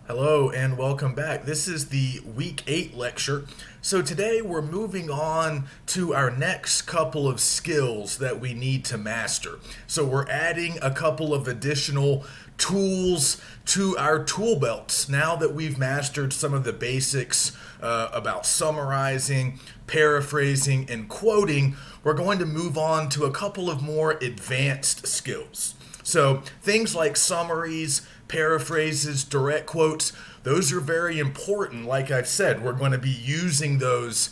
Hello and welcome back. This is the week 8 lecture. So today we're moving on to our next couple of skills that we need to master. So we're adding a couple of additional tools to our tool belts now that we've mastered some of the basics about summarizing, paraphrasing, and quoting. We're going to move on to a couple of more advanced skills. So things like summaries, paraphrases, direct quotes, those are very important. Like I've said, we're going to be using those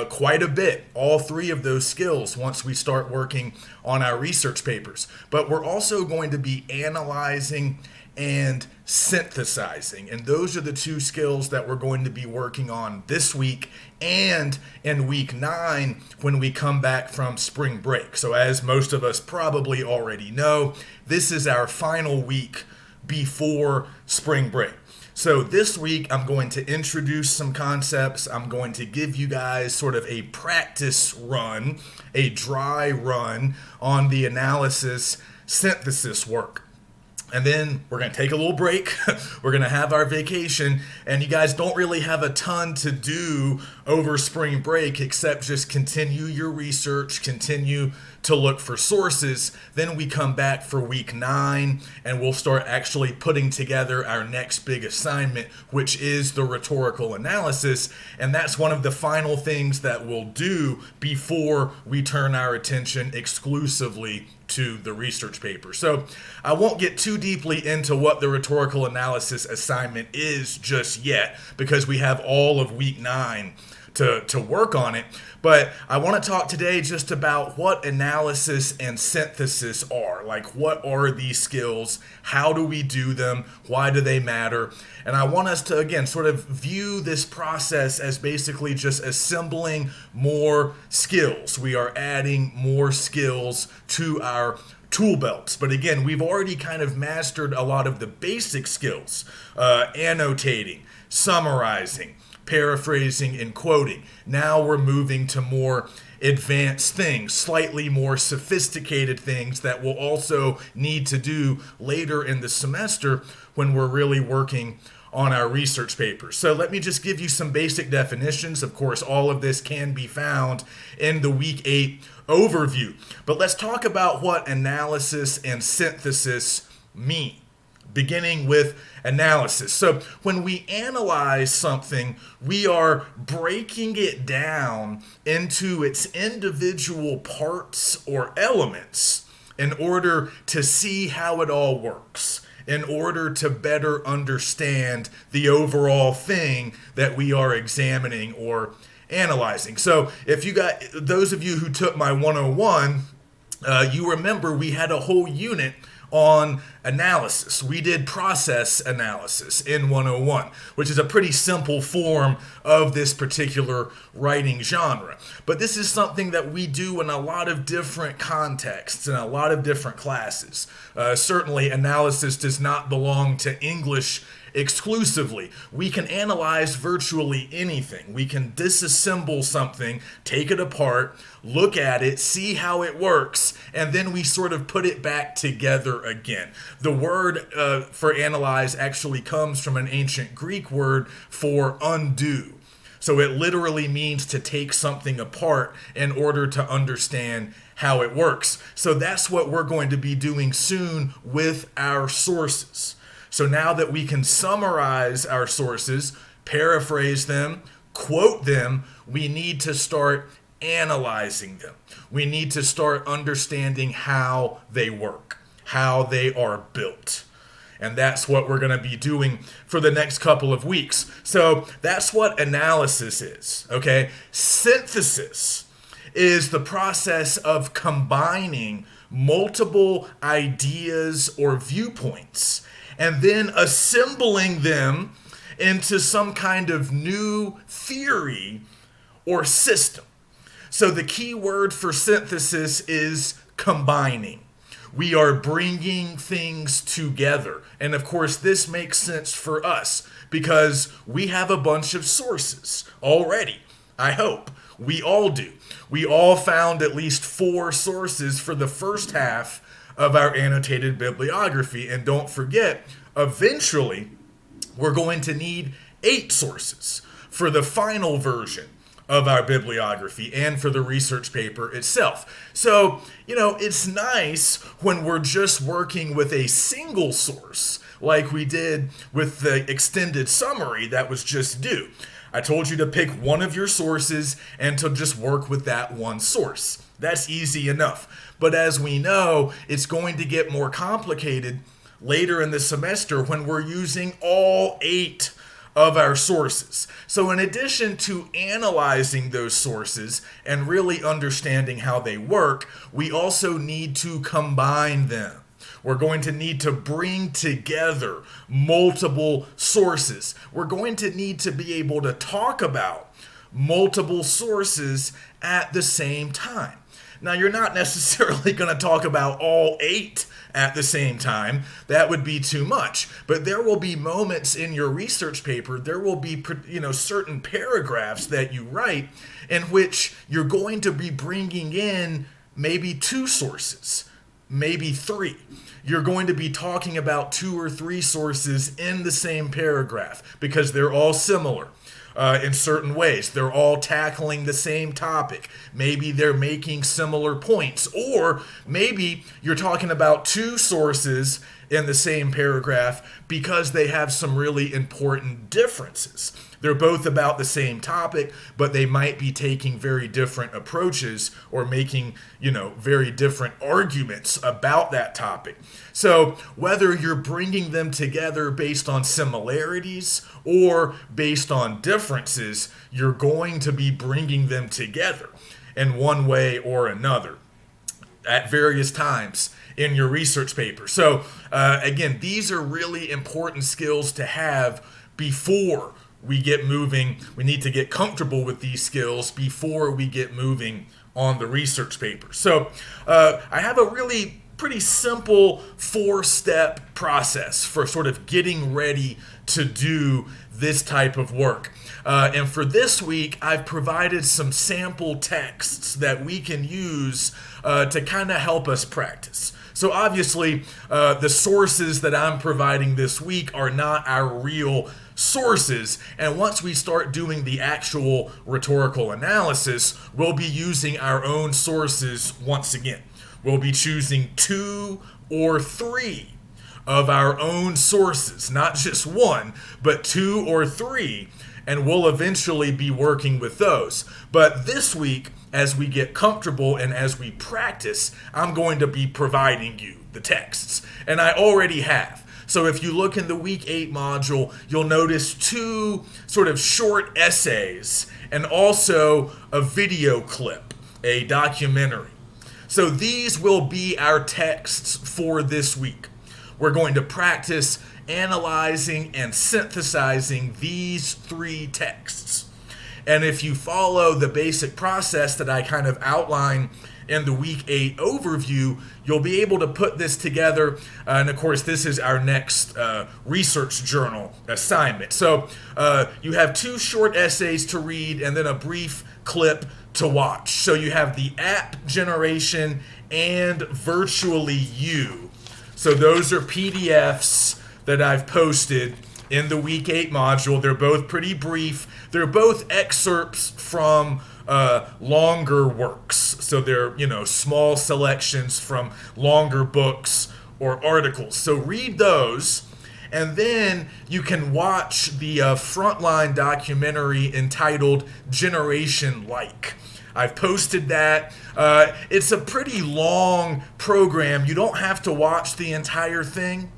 quite a bit, all three of those skills, once we start working on our research papers. But we're also going to be analyzing and synthesizing. And those are the two skills that we're going to be working on this week and in week 9 when we come back from spring break. So as most of us probably already know, this is our final week before spring break. So this week I'm going to introduce some concepts. I'm going to give you guys sort of a practice run, a dry run on the analysis synthesis work. And then we're going to take a little break. We're going to have our vacation. And you guys don't really have a ton to do over spring break except just continue your research, continue to look for sources. Then we come back for week 9 and we'll start actually putting together our next big assignment, which is the rhetorical analysis. And that's one of the final things that we'll do before we turn our attention exclusively to the research paper. So I won't get too deeply into what the rhetorical analysis assignment is just yet because we have all of week 9 to work on it. But I want to talk today just about what analysis and synthesis are. Like, what are these skills? How do we do them? Why do they matter? And I want us to, again, sort of view this process as basically just assembling more skills. We are adding more skills to our tool belts. But again, we've already kind of mastered a lot of the basic skills, annotating, summarizing, paraphrasing, and quoting. Now we're moving to more advanced things, slightly more sophisticated things that we'll also need to do later in the semester when we're really working on our research papers. So let me just give you some basic definitions. Of course, all of this can be found in the week 8 overview. But let's talk about what analysis and synthesis mean, beginning with analysis. So when we analyze something, we are breaking it down into its individual parts or elements in order to see how it all works, in order to better understand the overall thing that we are examining or analyzing. So if you got those of you who took my 101, you remember we had a whole unit on analysis. We did process analysis in 101, which is a pretty simple form of this particular writing genre. But this is something that we do in a lot of different contexts and a lot of different classes. Certainly, analysis does not belong to English exclusively. We can analyze virtually anything. We can disassemble something, take it apart, look at it, see how it works, and then we sort of put it back together again. The word for analyze actually comes from an ancient Greek word for undo. So it literally means to take something apart in order to understand how it works. So that's what we're going to be doing soon with our sources. So now that we can summarize our sources, paraphrase them, quote them, we need to start analyzing them. We need to start understanding how they work, how they are built. And that's what we're going to be doing for the next couple of weeks. So that's what analysis is, okay? Synthesis is the process of combining multiple ideas or viewpoints and then assembling them into some kind of new theory or system. So the key word for synthesis is combining. We are bringing things together. And of course, this makes sense for us because we have a bunch of sources already, I hope. We all do. We all found at least 4 sources for the first half of our annotated bibliography. And don't forget, eventually, we're going to need 8 sources for the final version of our bibliography and for the research paper itself. So, it's nice when we're just working with a single source like we did with the extended summary that was just due. I told you to pick one of your sources and to just work with that one source. That's easy enough. But as we know, it's going to get more complicated later in the semester when we're using all 8 of our sources. So in addition to analyzing those sources and really understanding how they work, we also need to combine them. We're going to need to bring together multiple sources. We're going to need to be able to talk about multiple sources at the same time. Now, you're not necessarily going to talk about all 8 at the same time. That would be too much. But there will be moments in your research paper, there will be certain paragraphs that you write in which you're going to be bringing in maybe 2 sources, maybe 3. You're going to be talking about 2 or 3 sources in the same paragraph because they're all similar. In certain ways. They're all tackling the same topic. Maybe they're making similar points. Or maybe you're talking about 2 sources in the same paragraph because they have some really important differences. They're both about the same topic, but they might be taking very different approaches or making, very different arguments about that topic. So whether you're bringing them together based on similarities or based on differences, you're going to be bringing them together in one way or another at various times in your research paper. So again, these are really important skills to have before we get moving. We need to get comfortable with these skills before we get moving on the research paper. So I have a really pretty simple 4-step process for sort of getting ready to do this type of work. And for this week, I've provided some sample texts that we can use to kind of help us practice. So obviously, the sources that I'm providing this week are not our real sources, and once we start doing the actual rhetorical analysis, we'll be using our own sources once again. We'll be choosing 2 or 3 of our own sources, not just 1, but 2 or 3, and we'll eventually be working with those. But this week, as we get comfortable and as we practice, I'm going to be providing you the texts, and I already have. So if you look in the week 8 module, you'll notice 2 sort of short essays and also a video clip, a documentary. So these will be our texts for this week. We're going to practice analyzing and synthesizing these 3 texts. And if you follow the basic process that I kind of outline in the week 8 overview, you'll be able to put this together. And of course, this is our next research journal assignment. So you have 2 short essays to read and then a brief clip to watch. So you have the app generation and virtually you. So those are PDFs that I've posted in the week 8 module. They're both pretty brief. They're both excerpts from longer works. So they're, small selections from longer books or articles. So read those, and then you can watch the Frontline documentary entitled Generation Like. I've posted that. It's a pretty long program. You don't have to watch the entire thing.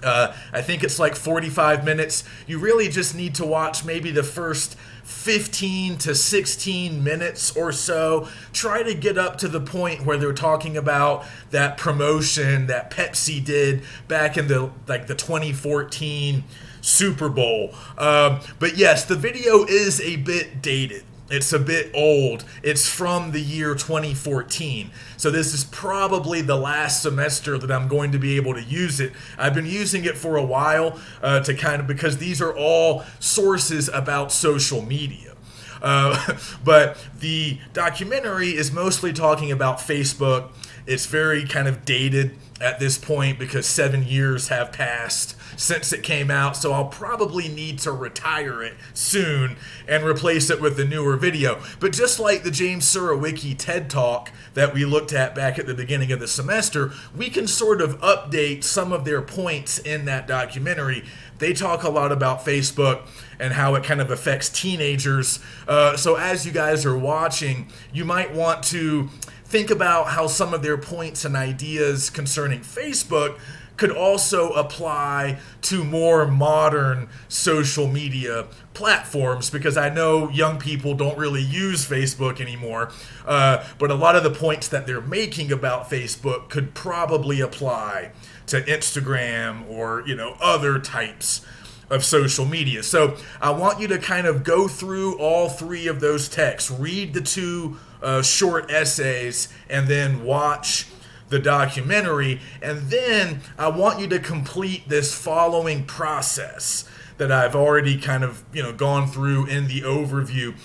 I think it's like 45 minutes. You really just need to watch maybe the first 15 to 16 minutes or so. Try to get up to the point where they're talking about that promotion that Pepsi did back in the 2014 Super Bowl. But yes, the video is a bit dated. It's a bit old. It's from the year 2014. So this is probably the last semester that I'm going to be able to use it. I've been using it for a while because these are all sources about social media. But the documentary is mostly talking about Facebook. It's very kind of dated at this point because 7 years have passed since it came out, so I'll probably need to retire it soon and replace it with the newer video. But just like the James Surowiecki TED Talk that we looked at back at the beginning of the semester, we can sort of update some of their points in that documentary. They talk a lot about Facebook and how it kind of affects teenagers. So as you guys are watching, you might want to think about how some of their points and ideas concerning Facebook could also apply to more modern social media platforms, because I know young people don't really use Facebook anymore, but a lot of the points that they're making about Facebook could probably apply to Instagram or, other types of social media. So I want you to kind of go through all three of those texts, read the two short essays, and then watch the documentary. And then I want you to complete this following process that I've already kind of gone through in the overview.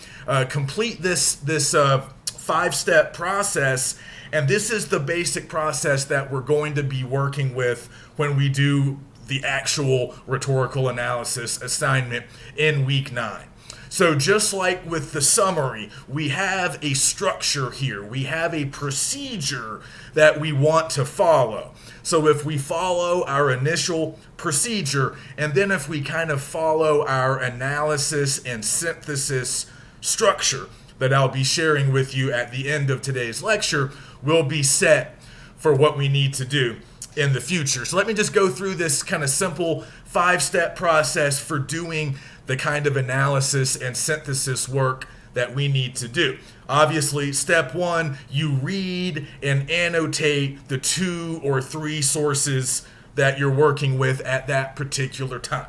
Complete this 5-step process, and this is the basic process that we're going to be working with when we do the actual rhetorical analysis assignment in week 9. So just like with the summary, we have a structure here. We have a procedure that we want to follow. So if we follow our initial procedure, and then if we kind of follow our analysis and synthesis structure that I'll be sharing with you at the end of today's lecture, we'll be set for what we need to do in the future. So let me just go through this kind of simple 5-step process for doing the kind of analysis and synthesis work that we need to do. Obviously, step 1, you read and annotate the 2 or 3 sources that you're working with at that particular time.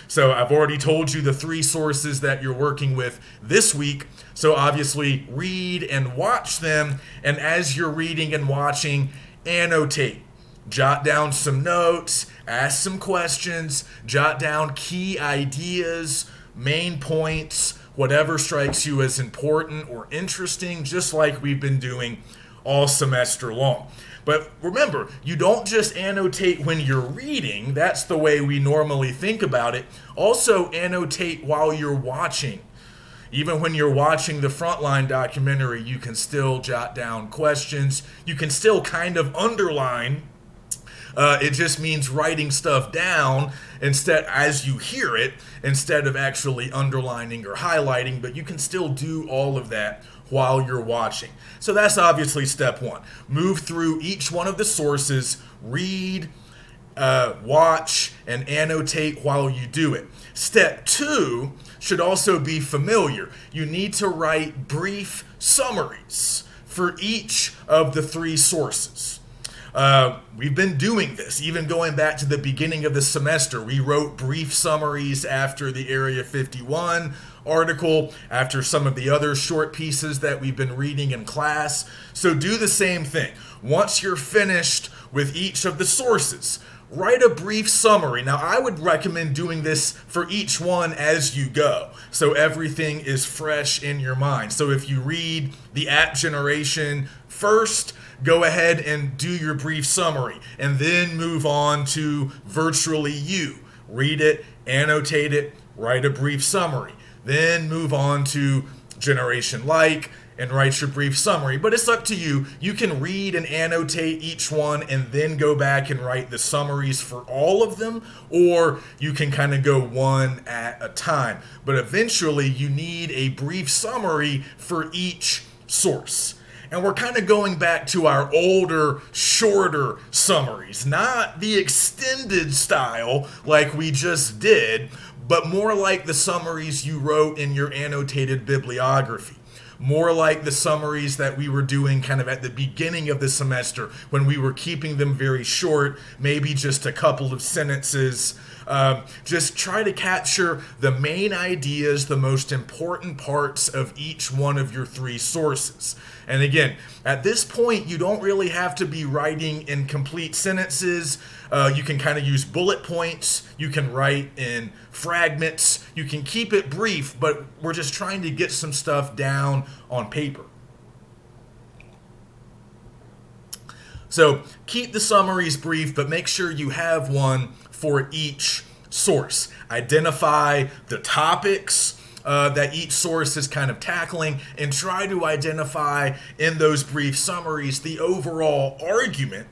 So I've already told you the 3 sources that you're working with this week. So obviously, read and watch them. And as you're reading and watching, annotate. Jot down some notes, ask some questions, jot down key ideas, main points, whatever strikes you as important or interesting, just like we've been doing all semester long. But remember, you don't just annotate when you're reading. That's the way we normally think about it. Also annotate while you're watching. Even when you're watching the Frontline documentary, you can still jot down questions. You can still kind of underline. It just means writing stuff down instead as you hear it, instead of actually underlining or highlighting, but you can still do all of that while you're watching. So that's obviously step 1. Move through each one of the sources, read, watch, and annotate while you do it. Step 2 should also be familiar. You need to write brief summaries for each of the 3 sources. We've been doing this, even going back to the beginning of the semester. We wrote brief summaries after the Area 51 article, after some of the other short pieces that we've been reading in class. So do the same thing. Once you're finished with each of the sources, write a brief summary. Now, I would recommend doing this for each one as you go, so everything is fresh in your mind. So if you read the app generation first, go ahead and do your brief summary, and then move on to virtually you. Read it, annotate it, write a brief summary. Then move on to Generation Like and write your brief summary. But it's up to you. You can read and annotate each one and then go back and write the summaries for all of them, or you can kind of go one at a time. But eventually you need a brief summary for each source. And we're kind of going back to our older, shorter summaries, not the extended style like we just did, but more like the summaries you wrote in your annotated bibliography. More like the summaries that we were doing kind of at the beginning of the semester when we were keeping them very short, maybe just a couple of sentences. Just try to capture the main ideas, the most important parts of each one of your 3 sources. And again, at this point, you don't really have to be writing in complete sentences. You can kind of use bullet points. You can write in fragments. You can keep it brief, but we're just trying to get some stuff down on paper. So keep the summaries brief, but make sure you have one for each source. Identify the topics that each source is kind of tackling, and try to identify in those brief summaries the overall argument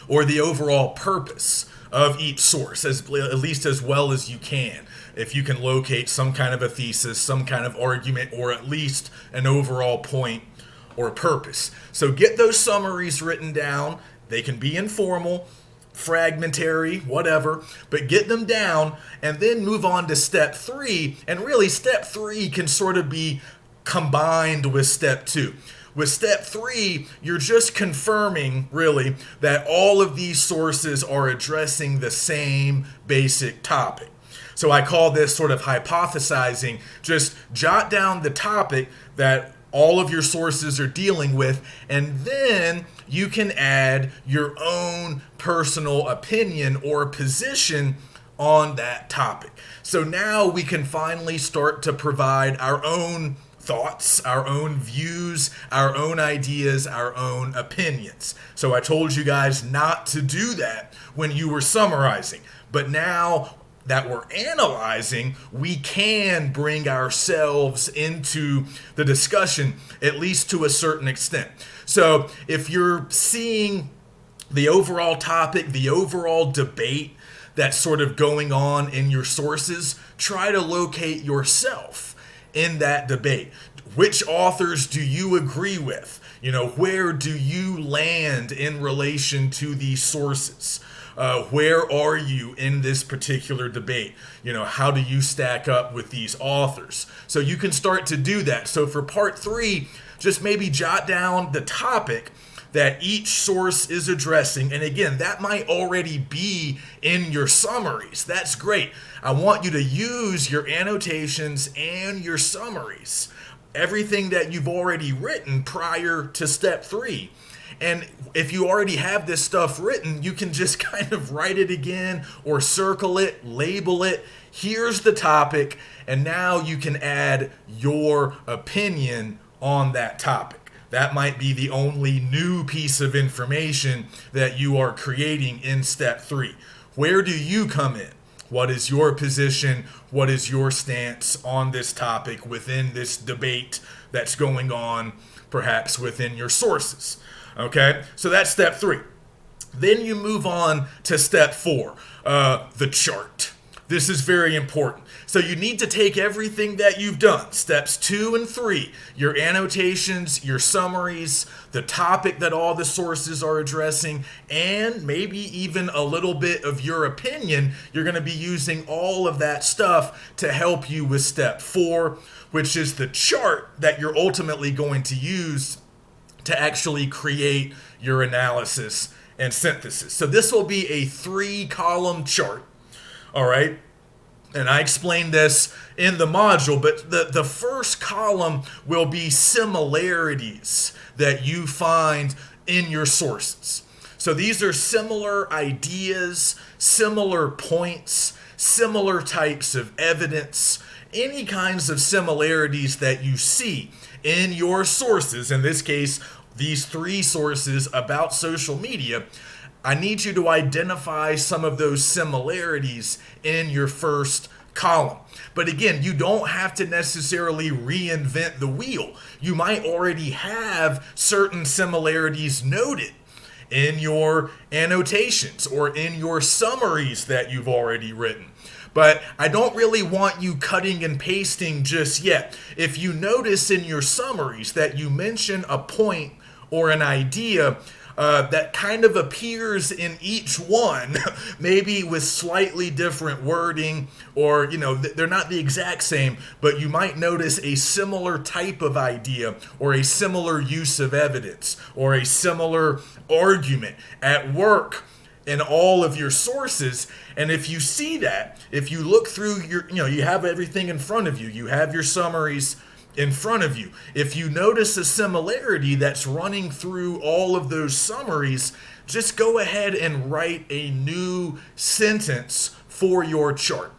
or the overall purpose of each source, at least as well as you can. If you can locate some kind of a thesis, some kind of argument, or at least an overall point or purpose. So get those summaries written down. They can be informal, fragmentary, whatever, but get them down and then move on to step 3. And really, step 3 can sort of be combined with step 2. With step 3, you're just confirming, really, that all of these sources are addressing the same basic topic. So I call this sort of hypothesizing. Just jot down the topic that all of your sources are dealing with, and then you can add your own personal opinion or position on that topic. So now we can finally start to provide our own thoughts, our own views, our own ideas, our own opinions. So I told you guys not to do that when you were summarizing, but now that we're analyzing, we can bring ourselves into the discussion, at least to a certain extent. So if you're seeing the overall topic, the overall debate that's sort of going on in your sources, try to locate yourself in that debate. Which authors do you agree with? Where do you land in relation to these sources? Where are you in this particular debate? How do you stack up with these authors? So you can start to do that. So for part 3, just maybe jot down the topic that each source is addressing. And again, that might already be in your summaries. That's great. I want you to use your annotations and your summaries, everything that you've already written prior to step 3. And if you already have this stuff written, you can just kind of write it again or circle it, label it. Here's the topic, and now you can add your opinion on that topic. That might be the only new piece of information that you are creating in step 3. Where do you come in? What is your position? What is your stance on this topic within this debate that's going on, perhaps within your sources? Okay, so that's step 3. Then you move on to step 4, the chart. This is very important. So you need to take everything that you've done, steps 2 and 3, your annotations, your summaries, the topic that all the sources are addressing, and maybe even a little bit of your opinion. You're going to be using all of that stuff to help you with step 4, which is the chart that you're ultimately going to use to actually create your analysis and synthesis. So this will be a 3-column chart, all right? And I explained this in the module, but the first column will be similarities that you find in your sources. So these are similar ideas, similar points, similar types of evidence, any kinds of similarities that you see in your sources. In this case, these 3 sources about social media. I need you to identify some of those similarities in your first column. But again, you don't have to necessarily reinvent the wheel. You might already have certain similarities noted in your annotations or in your summaries that you've already written. But I don't really want you cutting and pasting just yet. If you notice in your summaries that you mention a point or an idea that kind of appears in each one, maybe with slightly different wording, or they're not the exact same, but you might notice a similar type of idea or a similar use of evidence or a similar argument at work in all of your sources. And if you see that, if you look through you have everything in front of you, you have your summaries in front of you. If you notice a similarity that's running through all of those summaries, just go ahead and write a new sentence for your chart.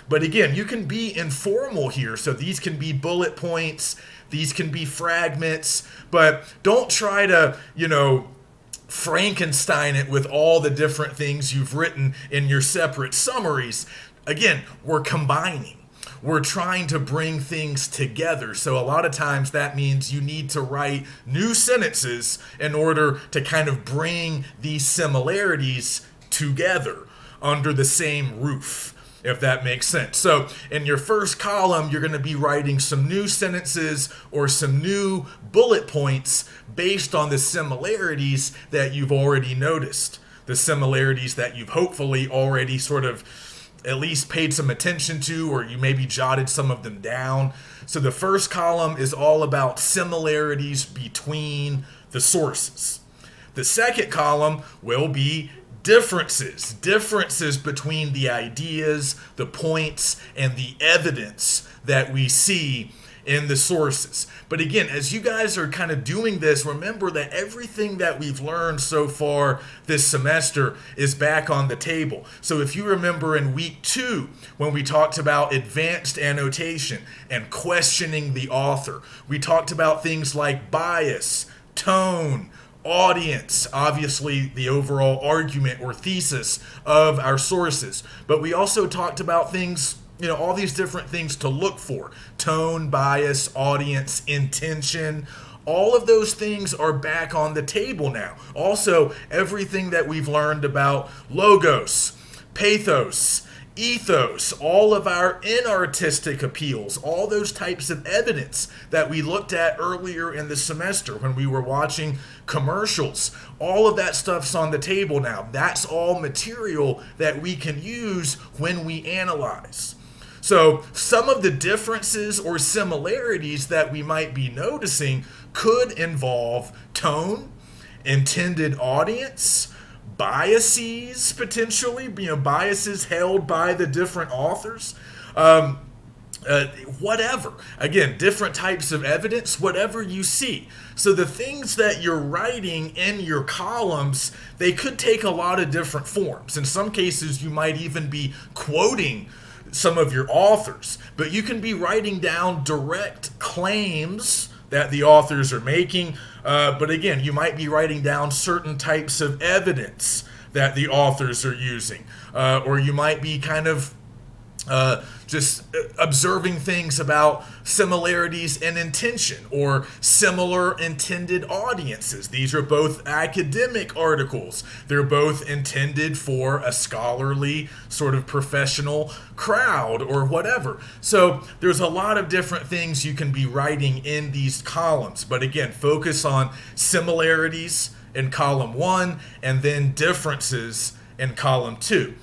But again, you can be informal here. So these can be bullet points, these can be fragments, but don't try to, Frankenstein it with all the different things you've written in your separate summaries. Again, we're combining. We're trying to bring things together. So a lot of times that means you need to write new sentences in order to kind of bring these similarities together under the same roof, if that makes sense. So in your first column, you're going to be writing some new sentences or some new bullet points based on the similarities that you've already noticed, the similarities that you've hopefully already sort of at least paid some attention to, or you maybe jotted some of them down. So the first column is all about similarities between the sources. The second column will be differences between the ideas, the points, and the evidence that we see in the sources. But again, as you guys are kind of doing this, remember that everything that we've learned so far this semester is back on the table. So if you remember in week 2, when we talked about advanced annotation and questioning the author, we talked about things like bias, tone, audience, obviously the overall argument or thesis of our sources. But we also talked about things, all these different things to look for: tone, bias, audience, intention. All of those things are back on the table now. Also, everything that we've learned about logos, pathos, ethos, all of our inartistic appeals, all those types of evidence that we looked at earlier in the semester when we were watching commercials. All of that stuff's on the table now. That's all material that we can use when we analyze. So some of the differences or similarities that we might be noticing could involve tone, intended audience, biases potentially, biases held by the different authors, whatever. Again, different types of evidence, whatever you see. So the things that you're writing in your columns, they could take a lot of different forms. In some cases, you might even be quoting some of your authors, but you can be writing down direct claims that the authors are making. But again, you might be writing down certain types of evidence that the authors are using. Or you might be kind of just observing things about similarities in intention or similar intended audiences. These are both academic articles. They're both intended for a scholarly sort of professional crowd or whatever. So there's a lot of different things you can be writing in these columns. But again, focus on similarities in column 1 and then differences in column 2.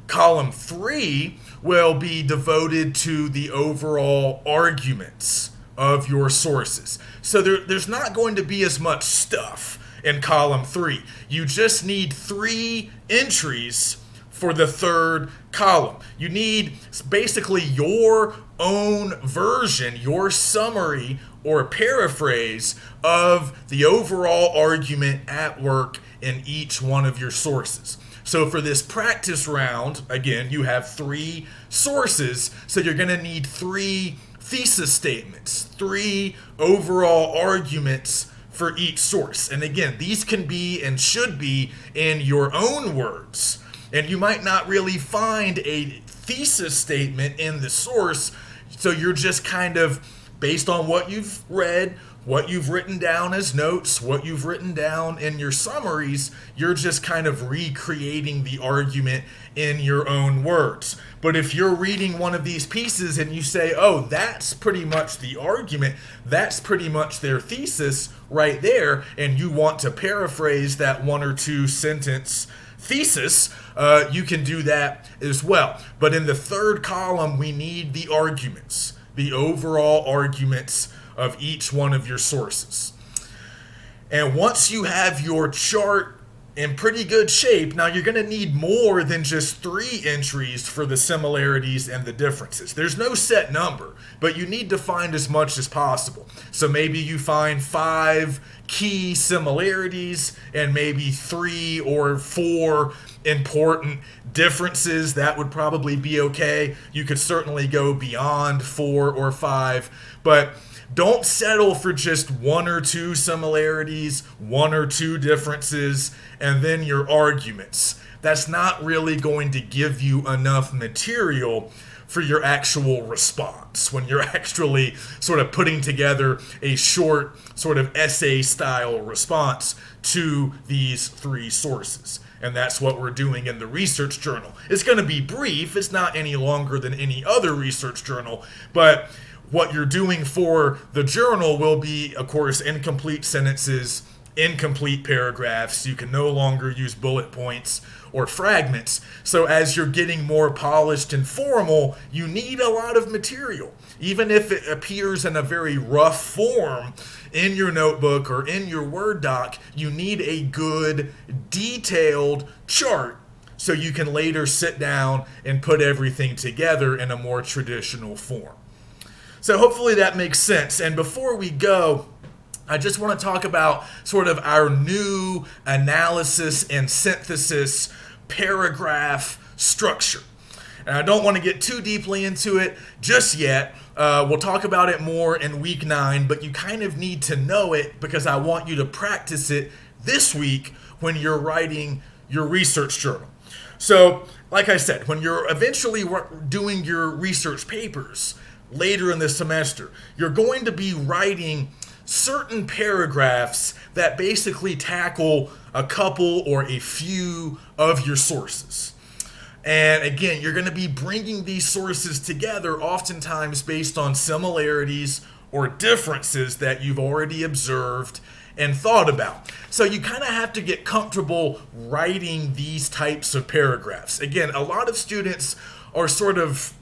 Column 3 will be devoted to the overall arguments of your sources. So there's not going to be as much stuff in column 3. You just need 3 entries for the third column. You need basically your own version, your summary or paraphrase of the overall argument at work in each one of your sources. So for this practice round, again, you have 3 sources, so you're going to need 3 thesis statements, 3 overall arguments for each source. And again, these can be and should be in your own words. And you might not really find a thesis statement in the source, so you're just kind of, based on what you've read, what you've written down as notes, what you've written down in your summaries, you're just kind of recreating the argument in your own words. But if you're reading one of these pieces and you say, oh, that's pretty much the argument, that's pretty much their thesis right there, and you want to paraphrase that 1 or 2 sentence thesis, you can do that as well. But in the third column, we need the arguments, the overall arguments of each one of your sources. And once you have your chart in pretty good shape, now you're going to need more than just 3 entries for the similarities and the differences. There's no set number, but you need to find as much as possible. So maybe you find 5 key similarities and maybe 3 or 4 important differences, that would probably be okay. You could certainly go beyond 4 or 5, but don't settle for just 1 or 2 similarities, 1 or 2 differences, and then your arguments. That's not really going to give you enough material for your actual response when you're actually sort of putting together a short sort of essay style response to these 3 sources. And that's what we're doing in the research journal. It's going to be brief. It's not any longer than any other research journal, but what you're doing for the journal will be, of course, incomplete sentences, incomplete paragraphs. You can no longer use bullet points or fragments. So as you're getting more polished and formal, you need a lot of material. Even if it appears in a very rough form in your notebook or in your Word doc, you need a good, detailed chart so you can later sit down and put everything together in a more traditional form. So hopefully that makes sense. And before we go, I just want to talk about sort of our new analysis and synthesis paragraph structure. And I don't want to get too deeply into it just yet. We'll talk about it more in week 9, but you kind of need to know it because I want you to practice it this week when you're writing your research journal. So, like I said, when you're eventually doing your research papers later in the semester, you're going to be writing certain paragraphs that basically tackle a couple or a few of your sources. And again, you're going to be bringing these sources together oftentimes based on similarities or differences that you've already observed and thought about. So you kind of have to get comfortable writing these types of paragraphs. Again, a lot of students are sort of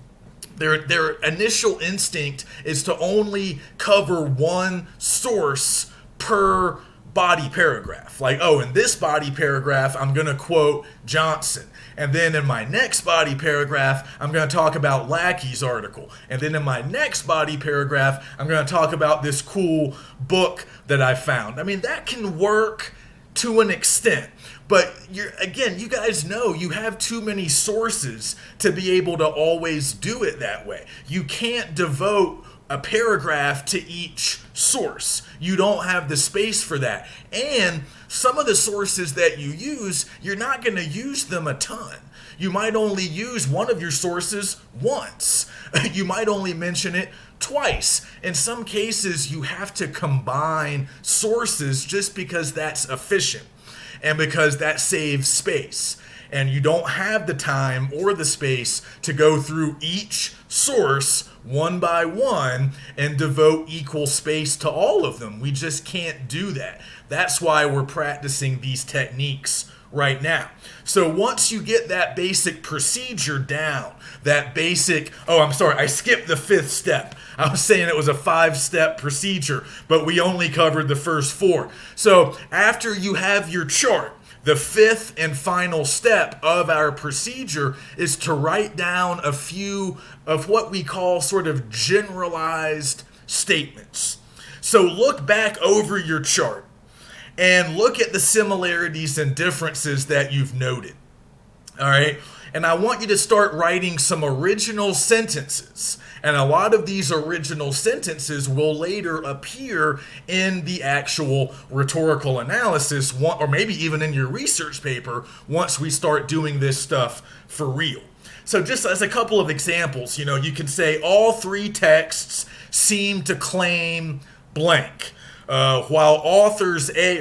their initial instinct is to only cover one source per body paragraph. Like, oh, in this body paragraph, I'm going to quote Johnson. And then in my next body paragraph, I'm going to talk about Lackey's article. And then in my next body paragraph, I'm going to talk about this cool book that I found. I mean, that can work to an extent. But you guys know you have too many sources to be able to always do it that way. You can't devote a paragraph to each source. You don't have the space for that. And some of the sources that you use, you're not going to use them a ton. You might only use one of your sources once. You might only mention it twice. In some cases, you have to combine sources just because that's efficient and because that saves space. And you don't have the time or the space to go through each source one by one and devote equal space to all of them. We just can't do that. That's why we're practicing these techniques right now. So once you get that basic procedure down, I skipped the 5th step. I was saying it was a 5-step procedure, but we only covered the first 4. So after you have your chart, the 5th and final step of our procedure is to write down a few of what we call sort of generalized statements. So look back over your chart and look at the similarities and differences that you've noted. All right? And I want you to start writing some original sentences. And a lot of these original sentences will later appear in the actual rhetorical analysis, or maybe even in your research paper once we start doing this stuff for real. So just as a couple of examples, you can say all 3 texts seem to claim blank. While authors A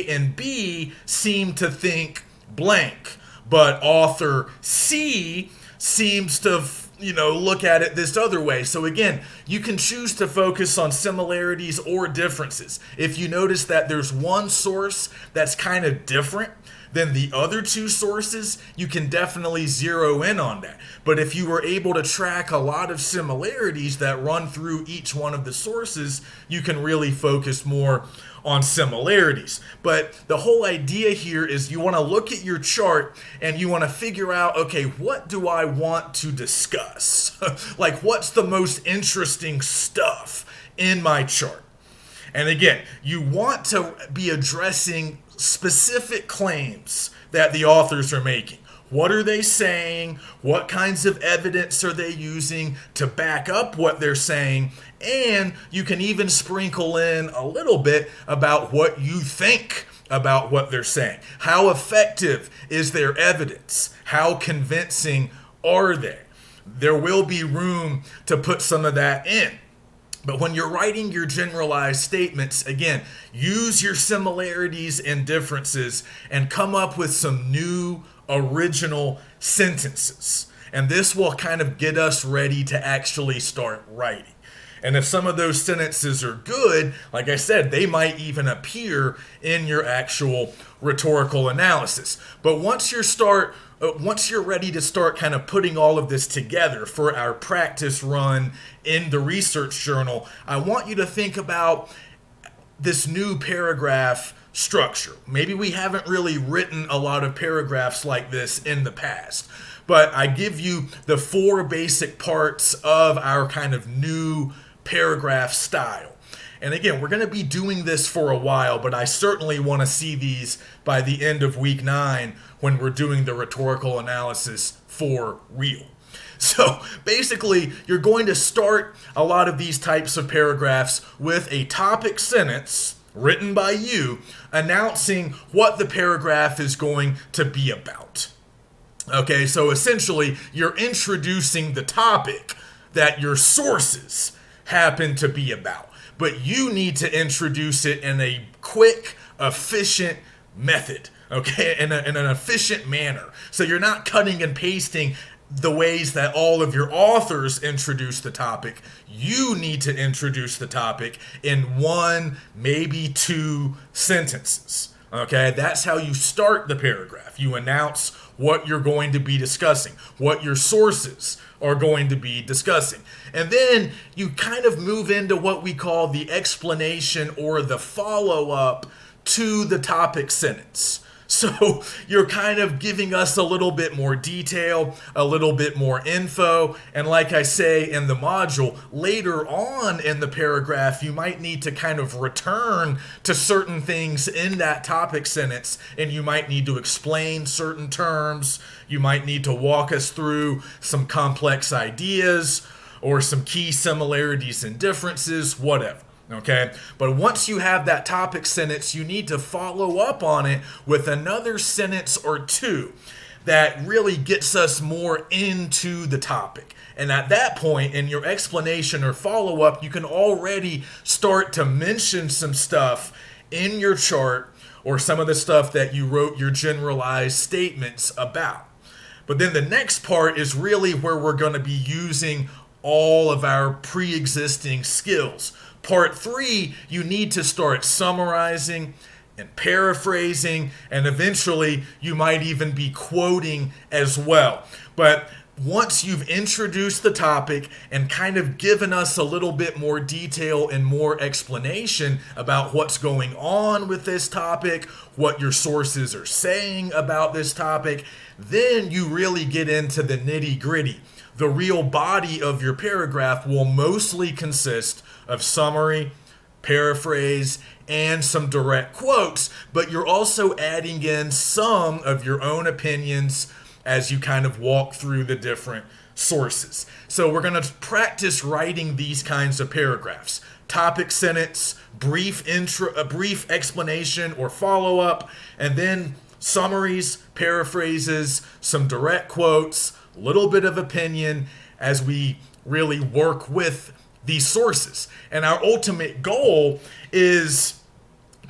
and B seem to think blank, but author C seems to, look at it this other way. So again, you can choose to focus on similarities or differences. If you notice that there's one source that's kind of different than the other 2 sources, you can definitely zero in on that. But if you were able to track a lot of similarities that run through each one of the sources, you can really focus more on similarities. But the whole idea here is you want to look at your chart and you want to figure out, okay, what do I want to discuss? Like, what's the most interesting stuff in my chart? And again, you want to be addressing specific claims that the authors are making. What are they saying? What kinds of evidence are they using to back up what they're saying? And you can even sprinkle in a little bit about what you think about what they're saying. How effective is their evidence? How convincing are they? There will be room to put some of that in. But when you're writing your generalized statements, again, use your similarities and differences and come up with some new original sentences. And this will kind of get us ready to actually start writing. And if some of those sentences are good, like I said, they might even appear in your actual rhetorical analysis. But once you're ready to start kind of putting all of this together for our practice run in the research journal, I want you to think about this new paragraph structure. Maybe we haven't really written a lot of paragraphs like this in the past, but I give you the 4 basic parts of our kind of new paragraph style. And again, we're going to be doing this for a while, but I certainly want to see these by the end of week 9 when we're doing the rhetorical analysis for real. So basically, you're going to start a lot of these types of paragraphs with a topic sentence written by you announcing what the paragraph is going to be about. Okay, so essentially, you're introducing the topic that your sources happen to be about, but you need to introduce it in a quick, efficient method, okay, in an efficient manner. So you're not cutting and pasting the ways that all of your authors introduce the topic. You need to introduce the topic in 1, maybe 2 sentences. Okay, that's how you start the paragraph. You announce what you're going to be discussing, what your sources are going to be discussing. And then you kind of move into what we call the explanation or the follow-up to the topic sentence. So you're kind of giving us a little bit more detail, a little bit more info, and like I say in the module, later on in the paragraph, you might need to kind of return to certain things in that topic sentence, and you might need to explain certain terms, you might need to walk us through some complex ideas, or some key similarities and differences, whatever. Okay, but once you have that topic sentence, you need to follow up on it with another sentence or 2 that really gets us more into the topic. And at that point, in your explanation or follow-up, you can already start to mention some stuff in your chart or some of the stuff that you wrote your generalized statements about. But then the next part is really where we're going to be using all of our pre-existing skills. Part 3, you need to start summarizing and paraphrasing, and eventually you might even be quoting as well. But once you've introduced the topic and kind of given us a little bit more detail and more explanation about what's going on with this topic, what your sources are saying about this topic, then you really get into the nitty-gritty. The real body of your paragraph will mostly consist of summary, paraphrase, and some direct quotes, but you're also adding in some of your own opinions as you kind of walk through the different sources. So we're going to practice writing these kinds of paragraphs. Topic sentence, brief explanation or follow-up, and then summaries, paraphrases, some direct quotes, a little bit of opinion as we really work with these sources. And our ultimate goal is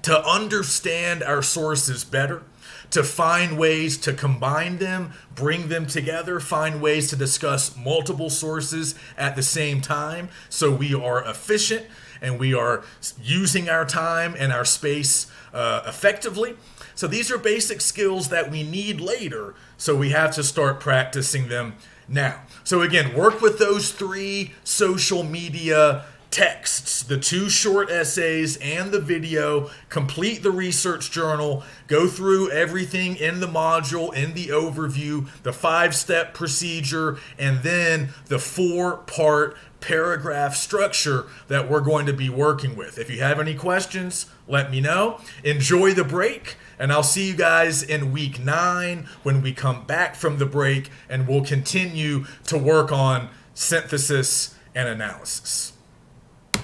to understand our sources better, to find ways to combine them, bring them together, find ways to discuss multiple sources at the same time so we are efficient and we are using our time and our space effectively. So these are basic skills that we need later, so we have to start practicing them now. So again, work with those 3 social media texts, the 2 short essays and the video, complete the research journal, go through everything in the module, in the overview, the 5-step procedure, and then the 4-part paragraph structure that we're going to be working with. If you have any questions, let me know. Enjoy the break, and I'll see you guys in week 9 when we come back from the break, and we'll continue to work on synthesis and analysis.